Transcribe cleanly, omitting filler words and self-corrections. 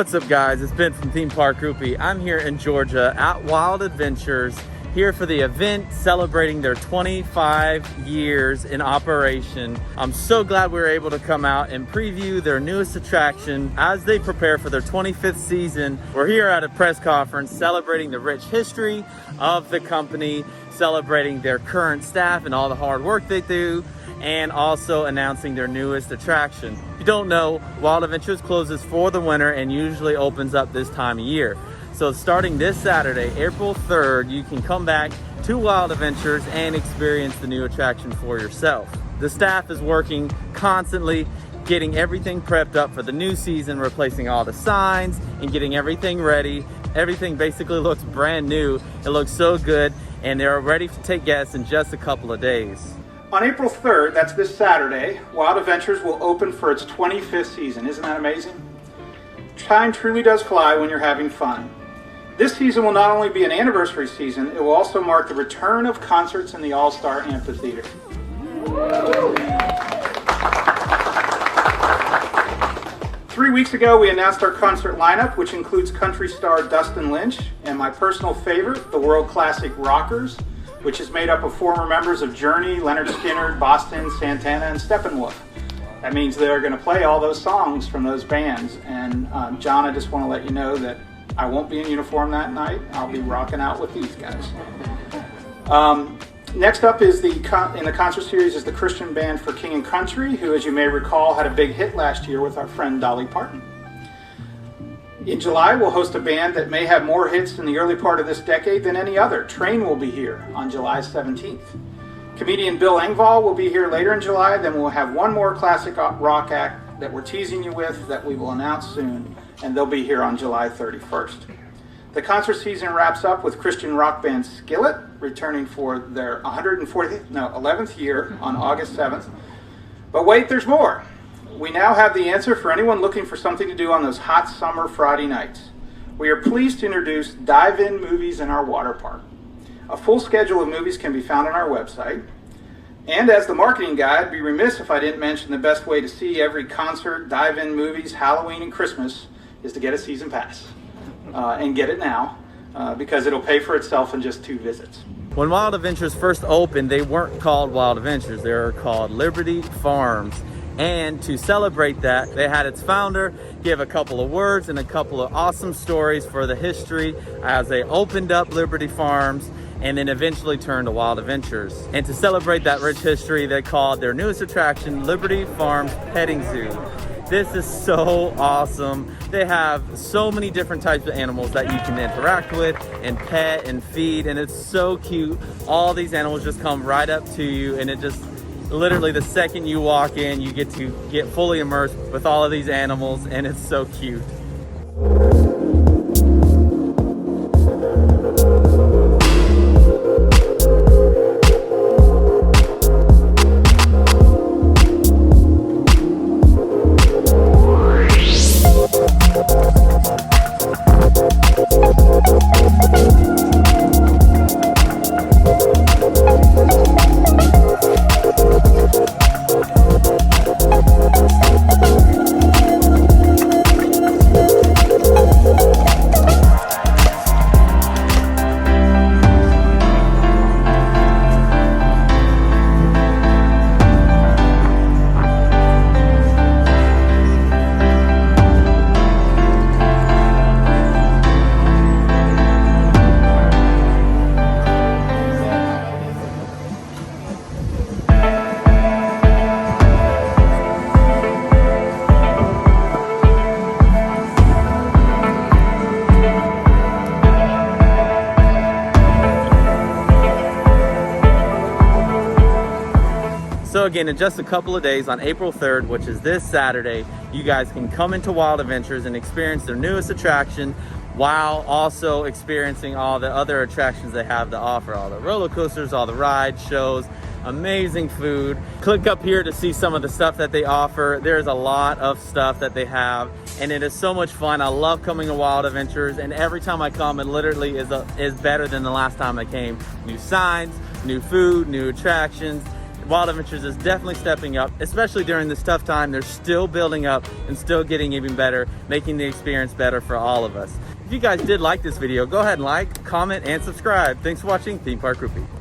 What's up guys, it's Ben from Theme Park Groupie. I'm here in Georgia at Wild Adventures, here for the event celebrating their 25 years in operation. I'm so glad we were able to come out and preview their newest attraction as they prepare for their 25th season. We're here at a press conference celebrating the rich history of the company, celebrating their current staff and all the hard work they do, and also announcing their newest attraction. If you don't know, Wild Adventures closes for the winter and usually opens up this time of year. So starting this Saturday, April 3rd, you can come back to Wild Adventures and experience the new attraction for yourself. The staff is working constantly, getting everything prepped up for the new season, replacing all the signs and getting everything ready. Everything basically looks brand new. It looks so good, and they're ready to take guests in just a couple of days. On April 3rd, that's this Saturday, Wild Adventures will open for its 25th season. Isn't that amazing? Time truly does fly when you're having fun. This season will not only be an anniversary season, it will also mark the return of concerts in the All-Star Amphitheater. Three weeks ago, we announced our concert lineup, which includes country star Dustin Lynch and my personal favorite, the world classic Rockers, which is made up of former members of Journey, Leonard Skinner, Boston, Santana, and Steppenwolf. That means they're going to play all those songs from those bands. And John, I just want to let you know that I won't be in uniform that night. I'll be rocking out with these guys. Next up is in the concert series is the Christian band For King and Country, who, as you may recall, had a big hit last year with our friend Dolly Parton. In July, we'll host a band that may have more hits in the early part of this decade than any other. Train will be here on July 17th. Comedian Bill Engvall will be here later in July. Then we'll have one more classic rock act that we're teasing you with that we will announce soon, and they'll be here on July 31st. The concert season wraps up with Christian rock band Skillet returning for their 11th year on August 7th. But wait, there's more. We now have the answer for anyone looking for something to do on those hot summer Friday nights. We are pleased to introduce Dive-In Movies in our water park. A full schedule of movies can be found on our website. And as the marketing guy, I'd be remiss if I didn't mention the best way to see every concert, Dive-In Movies, Halloween, and Christmas is to get a season pass. And get it now, because it'll pay for itself in just 2 visits. When Wild Adventures first opened, they weren't called Wild Adventures, they were called Liberty Farms. And to celebrate that, they had its founder give a couple of words and a couple of awesome stories for the history as they opened up Liberty Farms and then eventually turned to Wild Adventures. And to celebrate that rich history, they called their newest attraction Liberty Farms Petting Zoo. This is so awesome. They have so many different types of animals that you can interact with and pet and feed, and it's so cute. All these animals just come right up to you, and it just literally the second you walk in, you get to get fully immersed with all of these animals, and it's so cute. So again, in just a couple of days on April 3rd, which is this Saturday, you guys can come into Wild Adventures and experience their newest attraction while also experiencing all the other attractions they have to offer. All the roller coasters, all the rides, shows, amazing food. Click up here to see some of the stuff that they offer. There's a lot of stuff that they have, and it is so much fun. I love coming to Wild Adventures, and every time I come, it literally is better than the last time I came. New signs, new food, new attractions. Wild Adventures is definitely stepping up, especially during this tough time. They're still building up and still getting even better, making the experience better for all of us. If you guys did like this video, go ahead and like, comment, and subscribe. Thanks for watching Theme Park Groupie.